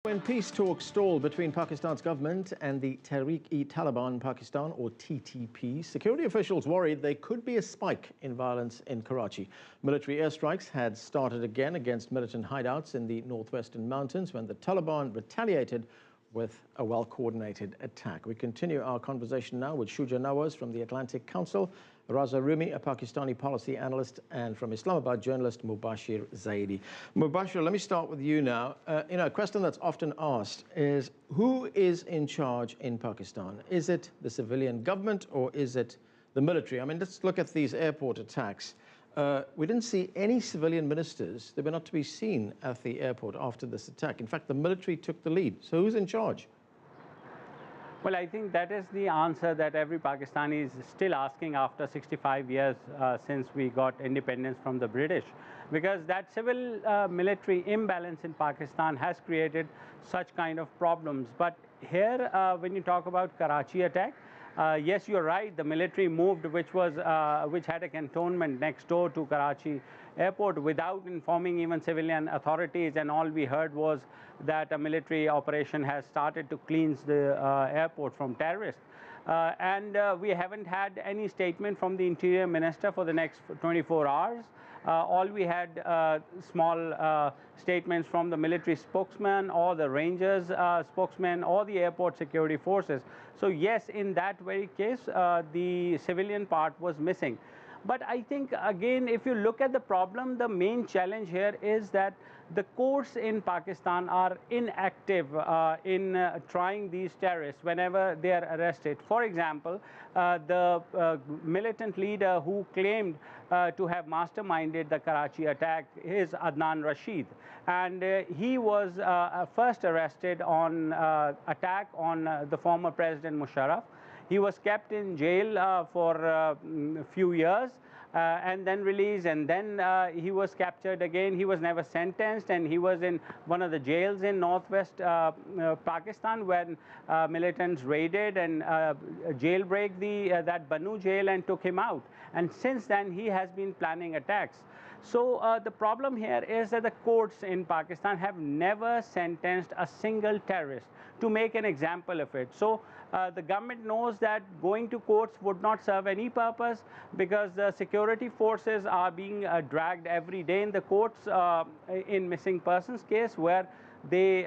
When peace talks stalled between Pakistan's government and the Tehreek-e-Taliban Pakistan, or TTP, security officials worried there could be a spike in violence in Karachi. Military airstrikes had started again against militant hideouts in the northwestern mountains when the Taliban retaliated with a well-coordinated attack. We continue our conversation now with Shuja Nawaz from the Atlantic Council, Raza Rumi, a Pakistani policy analyst, and from Islamabad, journalist Mubashir Zaidi. Mubashir, let me start with you now. A question that's often asked is, who is in charge in Pakistan? Is it the civilian government or is it the military? I mean, let's look at these airport attacks. We didn't see any civilian ministers. They were not to be seen at the airport after this attack. In fact, the military took the lead. So who's in charge? Well, I think that is the answer that every Pakistani is still asking after 65 years since we got independence from the British. Because that civil-military imbalance in Pakistan has created such kind of problems. But here, when you talk about Karachi attack, yes, you're right. The military moved, which had a cantonment next door to Karachi airport without informing even civilian authorities, and all we heard was that a military operation has started to cleanse the airport from terrorists. We haven't had any statement from the Interior Minister for the next 24 hours. All we had small statements from the military spokesman or the Rangers spokesman or the airport security forces. So yes, in that very case, the civilian part was missing. But I think, again, if you look at the problem, the main challenge here is that the courts in Pakistan are inactive in trying these terrorists whenever they are arrested. For example, the militant leader who claimed to have masterminded the Karachi attack is Adnan Rashid. And he was first arrested on attack on the former President Musharraf. He was kept in jail for a few years and then released, and then he was captured again. He was never sentenced, and he was in one of the jails in northwest Pakistan when militants raided and jailbreak that Banu jail and took him out. And since then, he has been planning attacks. So the problem here is that the courts in Pakistan have never sentenced a single terrorist to make an example of it. So the government knows that going to courts would not serve any purpose because the security forces are being dragged every day in the courts in missing persons case, where they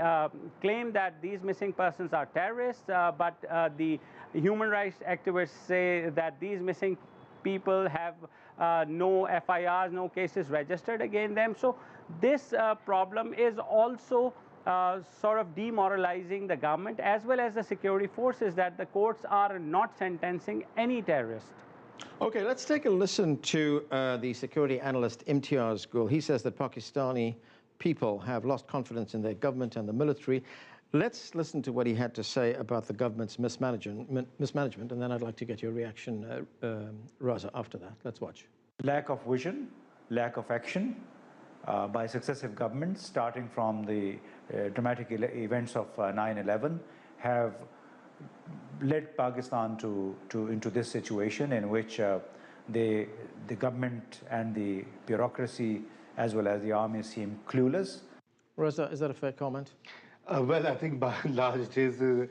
claim that these missing persons are terrorists, but the human rights activists say that these missing people have no FIRs, no cases registered against them. So this problem is also sort of demoralizing the government as well as the security forces, that the courts are not sentencing any terrorist. Okay, let's take a listen to the security analyst Imtiaz Gul. He says that Pakistani people have lost confidence in their government and the military. Let's listen to what he had to say about the government's mismanagement, and then I'd like to get your reaction, Raza, after that. Let's watch. Lack of vision, lack of action by successive governments, starting from the dramatic events of 9/11, have led Pakistan into this situation in which the government and the bureaucracy as well as the army seem clueless. Raza, is that a fair comment? Well, I think by and large it is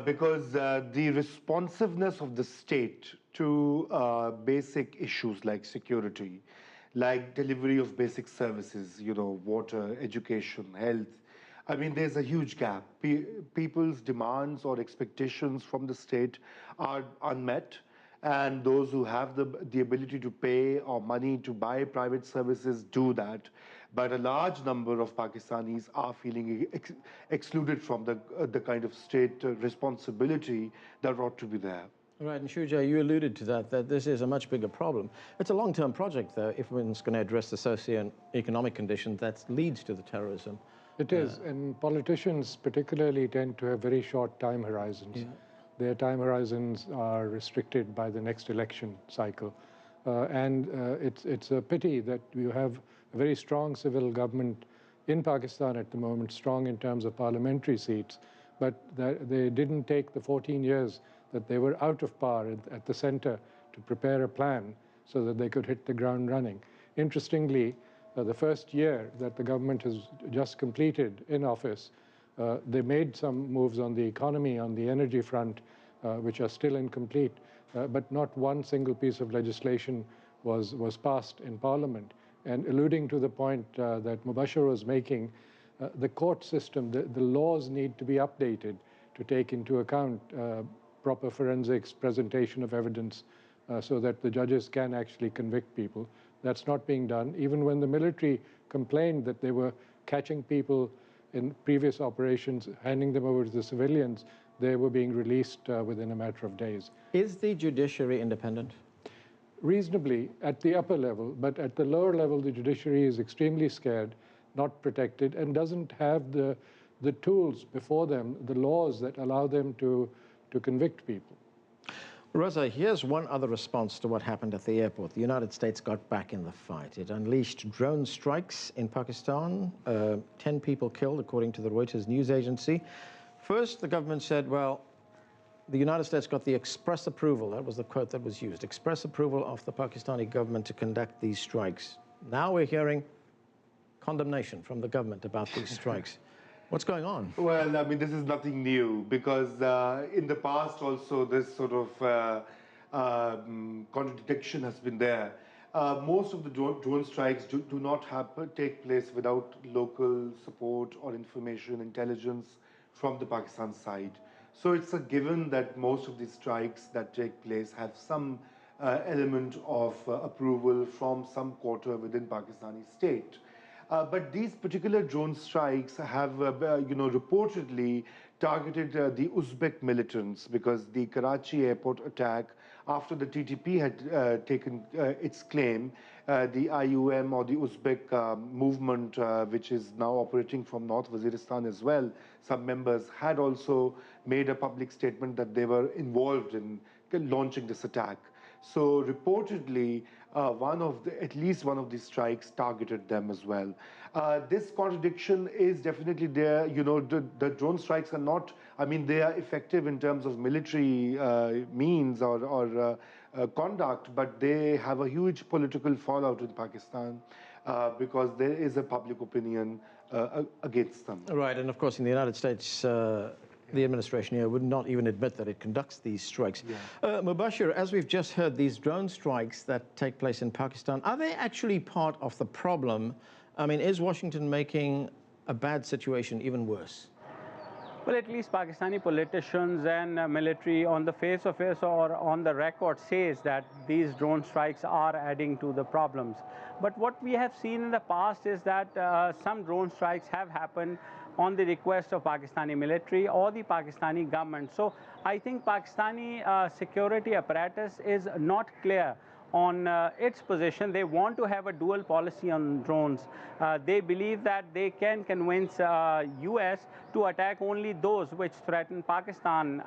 because the responsiveness of the state to basic issues like security, like delivery of basic services, water, education, health. I mean, there's a huge gap. People's demands or expectations from the state are unmet, and those who have the ability to pay or money to buy private services do that. But a large number of Pakistanis are feeling excluded from the kind of state responsibility that ought to be there. Right, and Shuja, you alluded to that this is a much bigger problem. It's a long-term project, though, if one's going to address the socio-economic condition that leads to the terrorism. It is, and politicians particularly tend to have very short time horizons. Yeah. Their time horizons are restricted by the next election cycle. It's a pity that you have a very strong civil government in Pakistan at the moment, strong in terms of parliamentary seats, but they didn't take the 14 years that they were out of power at the center to prepare a plan so that they could hit the ground running. Interestingly, the first year that the government has just completed in office, They made some moves on the economy, on the energy front, which are still incomplete, but not one single piece of legislation was passed in Parliament. And alluding to the point that Mubashir was making, the court system, the laws need to be updated to take into account proper forensics, presentation of evidence, so that the judges can actually convict people. That's not being done. Even when the military complained that they were catching people in previous operations, handing them over to the civilians, they were being released within a matter of days. Is the judiciary independent? Reasonably at the upper level, but at the lower level, the judiciary is extremely scared, not protected, and doesn't have the tools before them, the laws that allow them to convict people. Raza, here's one other response to what happened at the airport. The United States got back in the fight. It unleashed drone strikes in Pakistan, 10 people killed, according to the Reuters news agency. First, the government said, well, the United States got the express approval, that was the quote that was used, express approval of the Pakistani government to conduct these strikes. Now we're hearing condemnation from the government about these strikes. What's going on? Well, I mean, this is nothing new because in the past also this sort of contradiction has been there. Most of the drone strikes do not take place without local support or information, intelligence from the Pakistan side. So it's a given that most of these strikes that take place have some element of approval from some quarter within Pakistani state. But these particular drone strikes have, reportedly targeted the Uzbek militants because the Karachi airport attack, after the TTP had taken its claim, the IUM or the Uzbek movement, which is now operating from North Waziristan as well, some members had also made a public statement that they were involved in launching this attack. So reportedly, at least one of these strikes targeted them as well. This contradiction is definitely there. You know, the drone strikes are not, I mean, they are effective in terms of military means or conduct, but they have a huge political fallout in Pakistan because there is a public opinion against them. Right, and of course in the United States, the administration here would not even admit that it conducts these strikes. Yeah. Mubashir, as we've just heard, these drone strikes that take place in Pakistan, are they actually part of the problem? I mean, is Washington making a bad situation even worse? Well, at least Pakistani politicians and military on the face of it or on the record says that these drone strikes are adding to the problems. But what we have seen in the past is that some drone strikes have happened on the request of Pakistani military or the Pakistani government. So I think Pakistani security apparatus is not clear on its position. They want to have a dual policy on drones. They believe that they can convince US to attack only those which threaten Pakistan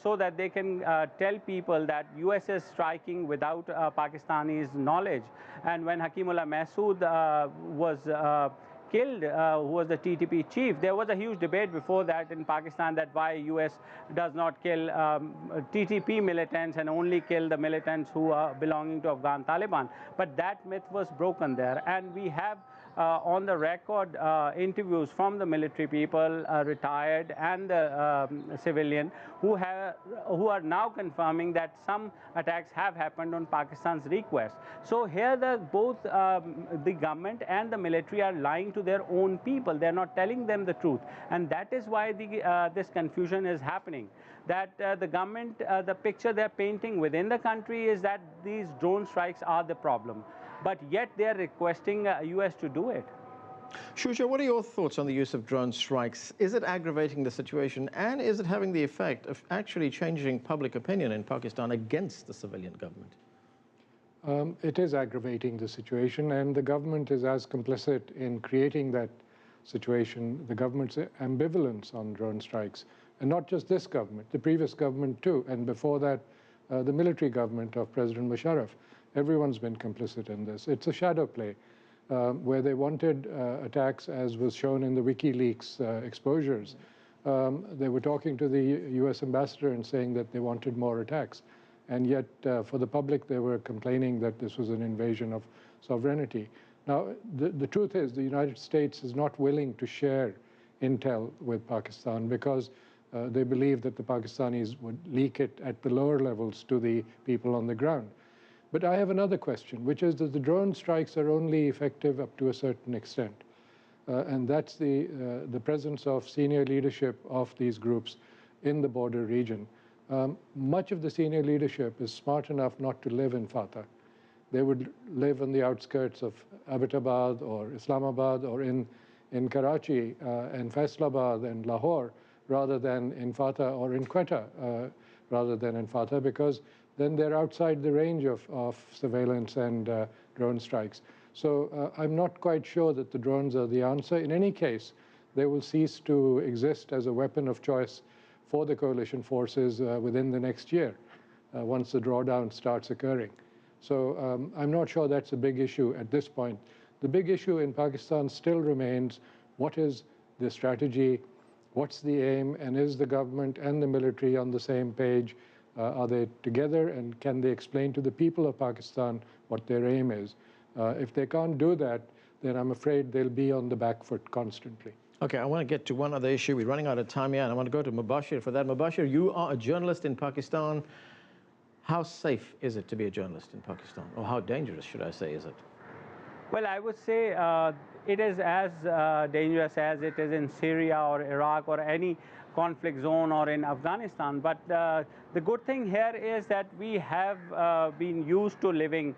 so that they can tell people that US is striking without Pakistani's knowledge. And when Hakimullah Masood was killed, who was the TTP chief, there was a huge debate before that in Pakistan that why US does not kill TTP militants and only kill the militants who are belonging to Afghan Taliban. But that myth was broken there, and we have on the record interviews from the military people, retired and the civilian, who are now confirming that some attacks have happened on Pakistan's request. So here both the government and the military are lying to their own people. They're not telling them the truth, and that is why this confusion is happening. That the government, the picture they're painting within the country is that these drone strikes are the problem, but yet they're requesting US to do it. Shuja, what are your thoughts on the use of drone strikes? Is it aggravating the situation, and is it having the effect of actually changing public opinion in Pakistan against the civilian government? It is aggravating the situation, and the government is as complicit in creating that situation. The government's ambivalence on drone strikes, and not just this government, the previous government too, and before that, the military government of President Musharraf. Everyone's been complicit in this. It's a shadow play where they wanted attacks, as was shown in the WikiLeaks exposures. They were talking to the US ambassador and saying that they wanted more attacks. And yet, for the public, they were complaining that this was an invasion of sovereignty. Now, the truth is the United States is not willing to share intel with Pakistan because they believe that the Pakistanis would leak it at the lower levels to the people on the ground. But I have another question, which is that the drone strikes are only effective up to a certain extent. And that's the presence of senior leadership of these groups in the border region. Much of the senior leadership is smart enough not to live in Fatah. They would live on the outskirts of Abbottabad or Islamabad or in Karachi and Faisalabad and Lahore rather than in Fatah or in Quetta rather than in Fatah, because then they're outside the range of surveillance and drone strikes. So I'm not quite sure that the drones are the answer. In any case, they will cease to exist as a weapon of choice for the coalition forces within the next year, once the drawdown starts occurring. So I'm not sure that's a big issue at this point. The big issue in Pakistan still remains, what is the strategy, what's the aim, and is the government and the military on the same page? Are they together, and can they explain to the people of Pakistan what their aim is? If they can't do that, then I'm afraid they'll be on the back foot constantly. Okay, I want to get to one other issue. We're running out of time here, and I want to go to Mubashir for that. Mubashir, you are a journalist in Pakistan. How safe is it to be a journalist in Pakistan? Or how dangerous, should I say, is it? Well, I would say it is as dangerous as it is in Syria or Iraq or any conflict zone or in Afghanistan. But the good thing here is that we have been used to living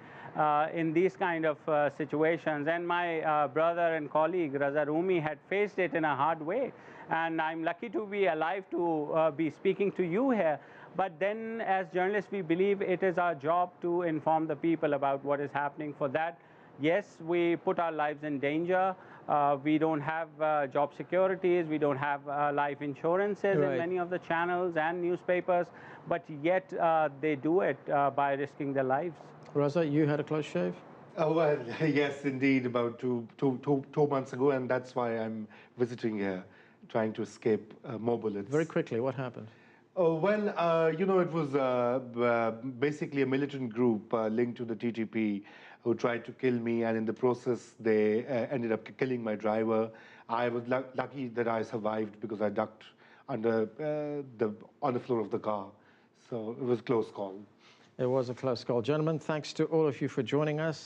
in these kind of situations. And my brother and colleague, Raza Rumi, had faced it in a hard way. And I'm lucky to be alive to be speaking to you here. But then, as journalists, we believe it is our job to inform the people about what is happening. For that, yes, we put our lives in danger. We don't have job securities. We don't have life insurances in many of the channels and newspapers. But yet, they do it by risking their lives. Raza, you had a close shave? Oh, well, yes, indeed, about two months ago, and that's why I'm visiting here, trying to escape more bullets. Very quickly, what happened? Oh, well, you know, it was basically a militant group linked to the TTP who tried to kill me, and in the process, they ended up killing my driver. I was lucky that I survived because I ducked under on the floor of the car. So it was a close call. It was a close call. Gentlemen, thanks to all of you for joining us.